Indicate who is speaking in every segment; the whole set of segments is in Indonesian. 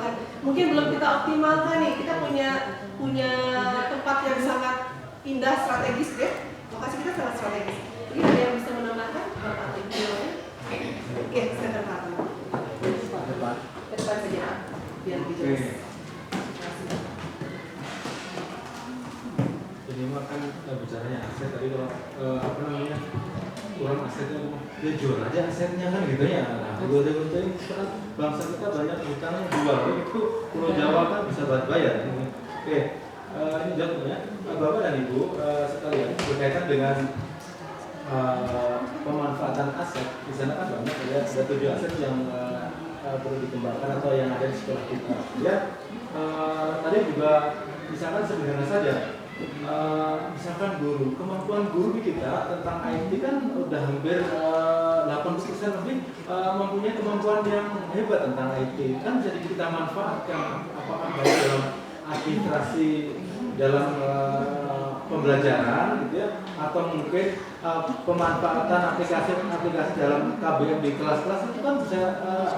Speaker 1: optimalkan. Mungkin belum kita optimalkan nih. Kita punya tempat yang sangat indah, strategis ya. Lokasi kita sangat strategis. Jadi ada yang bisa menambahkan Bapak Ibu? Oke, saya terpaksa. Depan saja, biar lebih jelas.
Speaker 2: Ini mah kan bicaranya aset tadi kalau kurang asetnya dia jual aja asetnya kan gitu ya. Nah, gue bangsa kita banyak hutangnya jual itu Pulau Jawa kan bisa bayar. Oke, ini jawabnya Bapak dan Ibu sekalian berkaitan dengan pemanfaatan aset. Di sana kan banyak ada 7 aset yang perlu dikembangkan atau yang ada di sekolah kita. Ya, tadi juga misalkan sederhana saja. Misalkan kemampuan guru kita tentang IT kan udah hampir 80% lebih mempunyai kemampuan yang hebat tentang IT, kan jadi kita manfaatkan apakah baik dalam administrasi dalam pembelajaran gitu ya, atau mungkin pemanfaatan aplikasi dalam KBM di kelas-kelas itu kan bisa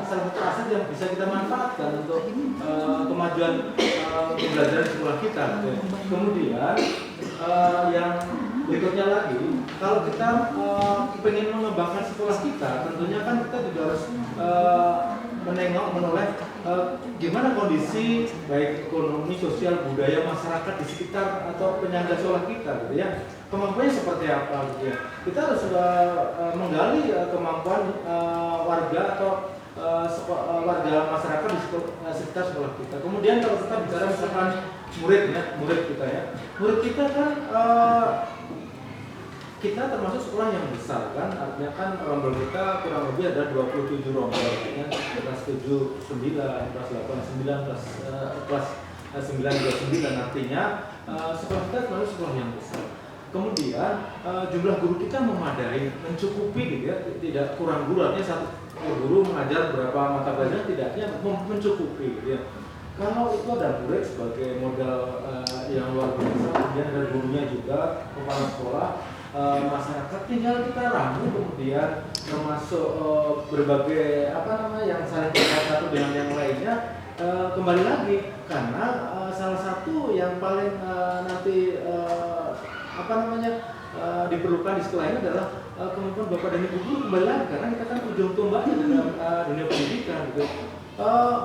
Speaker 2: salah satu aset yang bisa kita manfaatkan untuk kemajuan pembelajaran di sekolah kita gitu. Kemudian yang berikutnya lagi, kalau kita ingin mengembangkan sekolah kita, tentunya kan kita juga harus menoleh gimana kondisi baik ekonomi, sosial, budaya masyarakat di sekitar atau penyangga sekolah kita gitu ya. Kemampuannya seperti apa gitu ya. Kita harus menggali kemampuan warga atau warga masyarakat di sekitar sekolah kita. Kemudian kalau kita bicara misalkan murid kita ya. Murid kita kan kita termasuk sekolah yang besar kan, artinya kan rombel kita kurang lebih ada 27 rombel, artinya kelas 7, 9, kelas 8, 9, kelas 9, 29, artinya sekolah kita termasuk sekolah yang besar. Kemudian jumlah guru kita memadai, mencukupi gitu ya, tidak kurang guru, artinya satu guru mengajar berapa mata pelajaran, tidaknya mencukupi gitu ya. Kalau itu ada murid sebagai modal yang luar biasa, kemudian ada gurunya juga, kepala sekolah, masyarakat tinggal kita ramu, kemudian termasuk berbagai yang saling terkait satu dengan yang lainnya, kembali lagi karena salah satu yang paling nanti diperlukan di sekolah ini adalah kemampuan Bapak dan Ibu guru kembali lagi, karena kita kan ujung tombaknya dalam dunia pendidikan gitu.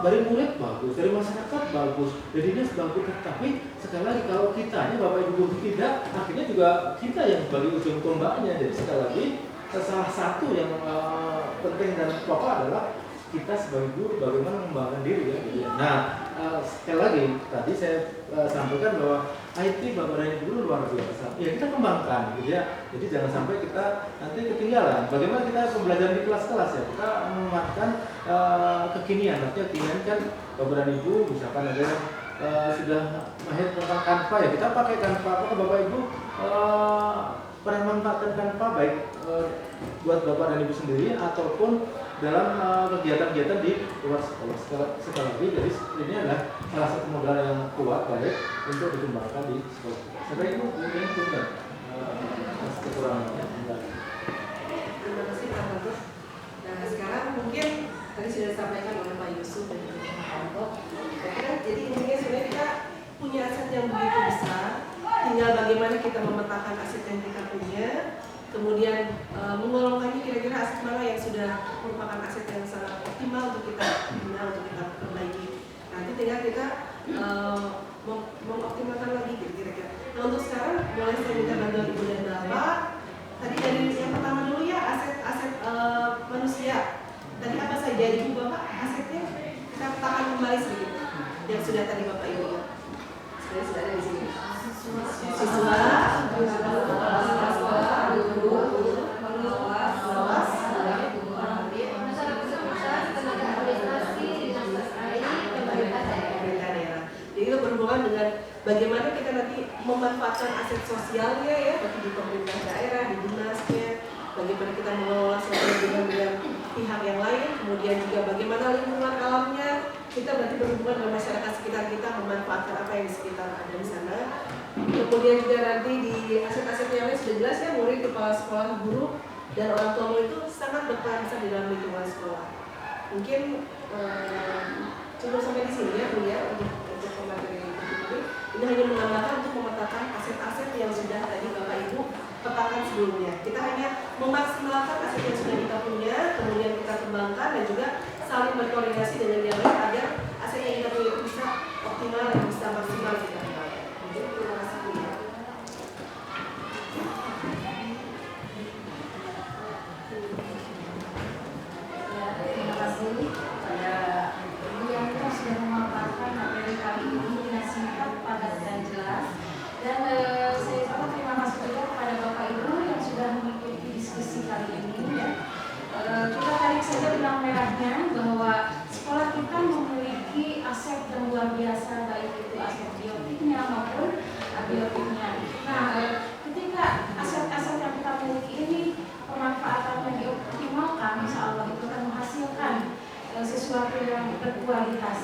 Speaker 2: Dari murid bagus, dari masyarakat bagus, dari dinas bagus, tapi sekali lagi kalau kitanya Bapak Ibu guru tidak, akhirnya juga kita yang sebagai ujung tombaknya. Jadi sekali lagi salah satu yang penting dan pokok adalah kita sebagai guru bagaimana mengembangkan diri ya. Nah, sekali lagi tadi saya sampaikan bahwa IT Bapak dan Ibu guru luar biasa. Ya kita kembangkan gitu ya. Jadi jangan sampai kita nanti ketinggalan. Bagaimana kita pembelajaran di kelas-kelas ya. Kita memanfaatkan kekinian. Artinya kekinian kan Bapak dan Ibu misalkan ada yang sudah mahir tentang Canva ya, kita pakai Canva. Apakah Bapak Ibu pernah memanfaatkan Canva baik buat Bapak dan Ibu sendiri ataupun dalam kegiatan-kegiatan di luar sekolah. Sekali lagi, jadi ini adalah salah satu modal yang kuat baik untuk dikembangkan di sekolah. Sampai itu mungkin benar kekurangannya.
Speaker 1: Terima kasih Pak Bagus. Nah sekarang mungkin tadi sudah disampaikan oleh Pak Yusuf dan juga Pak Anto. Jadi intinya sebenarnya kita punya aset yang begitu besar. Tinggal bagaimana kita memetakan aset yang kita punya. Kemudian menggolongkannya kira-kira aset mana yang sudah merupakan aset yang sangat optimal untuk kita bina, untuk kita perbaiki. Nanti tinggal kita mengoptimalkan lagi kira-kira. Nah untuk sekarang boleh saya minta bantuan Ibu dan Bapak. Tadi dari yang pertama dulu ya, aset manusia. Tadi apa saja Ibu Bapak asetnya? Kita petakan kembali sedikit yang sudah tadi Bapak Ibu ya. Sudah ada di sini. Siswa, dengan bagaimana kita nanti memanfaatkan aset sosialnya ya, bagi di pemerintah daerah, di dinasnya, bagaimana kita mengelola sosial dengan pihak yang lain, kemudian juga bagaimana lingkungan alamnya, kita berarti berhubungan dengan masyarakat sekitar kita, memanfaatkan apa yang di sekitar ada di sana. Kemudian juga nanti di aset-aset yang lain sudah jelas ya, murid, kepala sekolah, guru, dan orang tua murid itu sangat berperan besar di dalam lingkungan sekolah. Mungkin cukup sampai di sini ya. dikembangkan dan juga saling berkoordinasi dengan yang lain agar aset yang kita punya itu bisa optimal dan bisa maksimal kita kembangkan. Jadi terima kasih Bu.
Speaker 3: Ya, terima kasih pada Ibu yang kita sudah memaparkan materi kali ini dengan singkat, padat dan jelas. Dan saya juga terima kasih juga kepada Bapak Ibu yang sudah mengikuti diskusi kali ini. Ya. Kita tarik saja benang merahnya bahwa sekolah kita memiliki aset yang luar biasa, baik itu aset biotiknya maupun abiotiknya. Nah, ketika aset-aset yang kita miliki ini pemanfaatannya dioptimalkan, insya Allah itu akan menghasilkan sesuatu yang berkualitas.